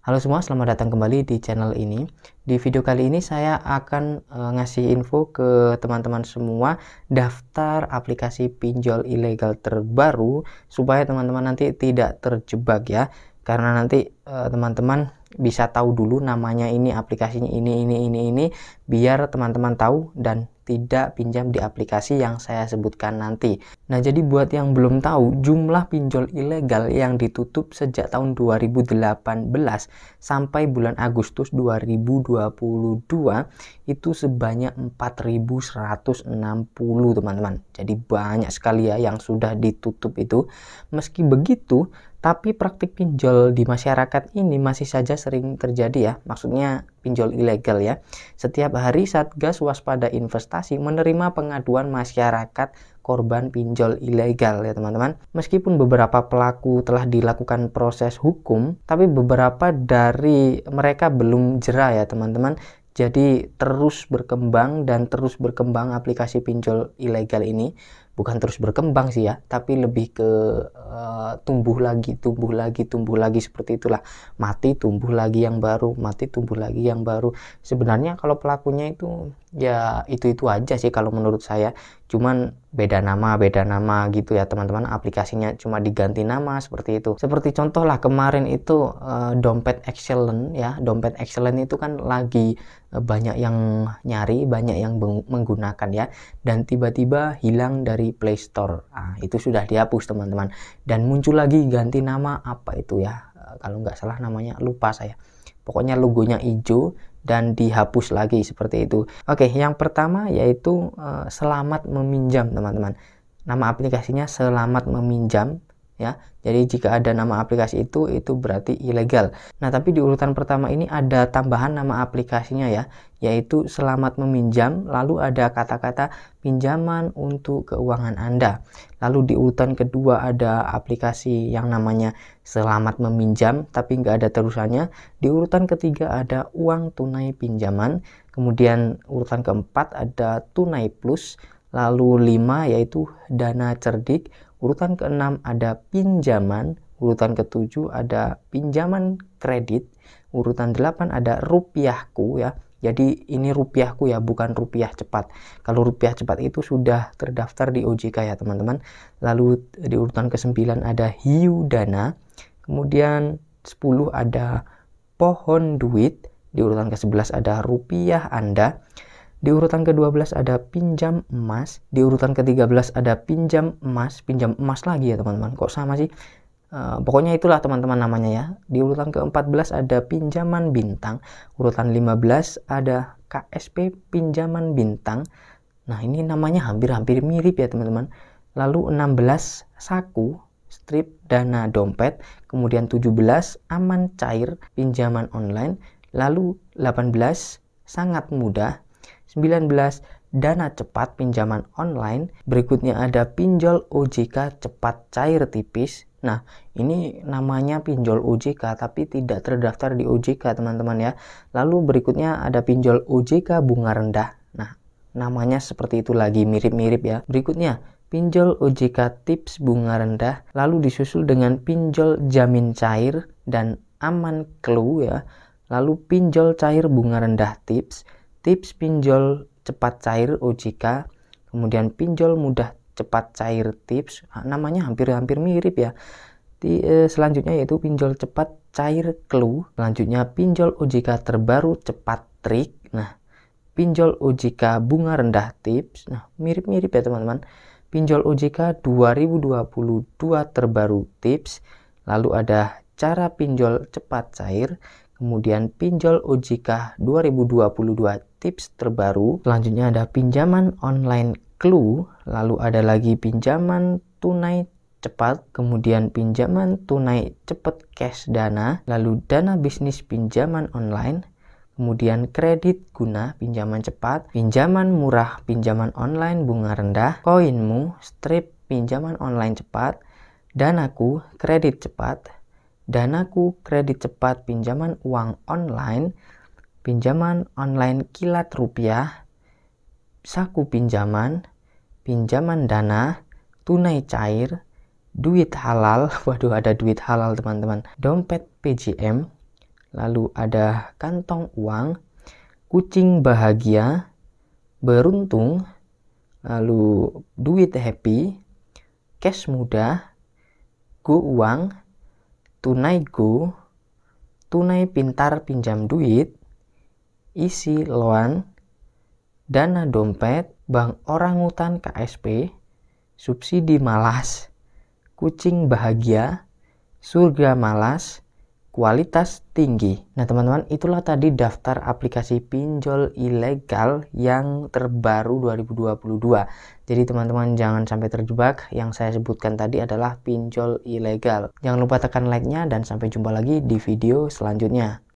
Halo semua, selamat datang kembali di channel ini. Di video kali ini saya akan ngasih info ke teman-teman semua daftar aplikasi pinjol ilegal terbaru supaya teman-teman nanti tidak terjebak ya. Karena nanti teman-teman bisa tahu dulu namanya ini, aplikasinya ini biar teman-teman tahu dan tidak pinjam di aplikasi yang saya sebutkan nanti. Nah, jadi buat yang belum tahu, jumlah pinjol ilegal yang ditutup sejak tahun 2018 sampai bulan Agustus 2022 itu sebanyak 4.160 teman-teman. Jadi banyak sekali ya yang sudah ditutup itu. Meski begitu, tapi praktik pinjol di masyarakat ini masih saja sering terjadi ya. Maksudnya pinjol ilegal ya. Setiap hari Satgas Waspada Investasi menerima pengaduan masyarakat korban pinjol ilegal ya teman-teman. Meskipun beberapa pelaku telah dilakukan proses hukum, tapi beberapa dari mereka belum jera ya teman-teman. Jadi terus berkembang aplikasi pinjol ilegal ini. Bukan terus berkembang sih ya, tapi lebih ke tumbuh lagi seperti itulah. Mati tumbuh lagi yang baru, mati tumbuh lagi yang baru. Sebenarnya kalau pelakunya itu ya itu aja sih kalau menurut saya. Cuman beda nama gitu ya teman-teman, aplikasinya cuma diganti nama seperti itu. Seperti contoh lah kemarin itu dompet excellent ya. Dompet excellent itu kan lagi banyak yang nyari, banyak yang menggunakan ya, dan tiba-tiba hilang dari Play Store. Nah, itu sudah dihapus teman-teman, dan muncul lagi ganti nama apa itu ya, kalau nggak salah namanya lupa saya, pokoknya logonya hijau dan dihapus lagi seperti itu. Oke, yang pertama yaitu selamat meminjam teman-teman. Nama aplikasinya selamat meminjam ya. Jadi jika ada nama aplikasi itu berarti ilegal. Nah, tapi di urutan pertama ini ada tambahan nama aplikasinya ya, yaitu selamat meminjam, lalu ada kata-kata pinjaman untuk keuangan Anda. Lalu di urutan kedua ada aplikasi yang namanya selamat meminjam tapi nggak ada terusannya. Di urutan ketiga ada uang tunai pinjaman. Kemudian urutan keempat ada tunai plus. Lalu 5 yaitu dana cerdik. Urutan ke-6 ada pinjaman, urutan ke-7 ada pinjaman kredit, urutan 8 ada rupiahku ya. Jadi ini rupiahku ya, bukan rupiah cepat. Kalau rupiah cepat itu sudah terdaftar di OJK ya teman-teman. Lalu di urutan ke-9 ada hiu dana, kemudian 10 ada pohon duit, di urutan ke-11 ada rupiah Anda. Di urutan ke-12 ada pinjam emas, di urutan ke-13 ada pinjam emas lagi ya teman-teman. Kok sama sih? Pokoknya itulah teman-teman namanya ya. Di urutan ke-14 ada pinjaman bintang, urutan 15 ada KSP pinjaman bintang. Nah, ini namanya hampir-hampir mirip ya teman-teman. Lalu 16 saku, strip dana dompet, kemudian 17 aman cair pinjaman online, lalu 18 sangat mudah, 19 dana cepat pinjaman online, berikutnya ada pinjol OJK cepat cair tipis. Nah, ini namanya pinjol OJK tapi tidak terdaftar di OJK teman-teman ya. Lalu berikutnya ada pinjol OJK bunga rendah. Nah, namanya seperti itu lagi, mirip-mirip ya. Berikutnya pinjol OJK tips bunga rendah, lalu disusul dengan pinjol jamin cair dan aman clue ya. Lalu pinjol cair bunga rendah tips pinjol cepat cair OJK, kemudian pinjol mudah cepat cair tips. Namanya hampir-hampir mirip ya. Selanjutnya yaitu pinjol cepat cair clue, selanjutnya pinjol OJK terbaru cepat trik. Nah, pinjol OJK bunga rendah tips. Nah, mirip-mirip ya teman-teman. Pinjol OJK 2022 terbaru tips, lalu ada cara pinjol cepat cair, kemudian pinjol OJK 2022 tips terbaru, selanjutnya ada pinjaman online clue, lalu ada lagi pinjaman tunai cepat, kemudian pinjaman tunai cepat cash dana, lalu dana bisnis pinjaman online, kemudian kredit guna pinjaman cepat, pinjaman murah pinjaman online bunga rendah, koinmu strip pinjaman online cepat, danaku kredit cepat, danaku kredit cepat pinjaman uang online, pinjaman online kilat rupiah, saku pinjaman, pinjaman dana, tunai cair, duit halal, waduh ada duit halal teman-teman, dompet PJM, lalu ada kantong uang, kucing bahagia, beruntung, lalu duit happy, cash mudah, go uang, tunai go, tunai pintar pinjam duit, isi loan, dana dompet, bank orangutan KSP, subsidi malas, kucing bahagia, surga malas, kualitas tinggi. Nah teman-teman, itulah tadi daftar aplikasi pinjol ilegal yang terbaru 2022. Jadi teman-teman jangan sampai terjebak. Yang saya sebutkan tadi adalah pinjol ilegal. Jangan lupa tekan like-nya dan sampai jumpa lagi di video selanjutnya.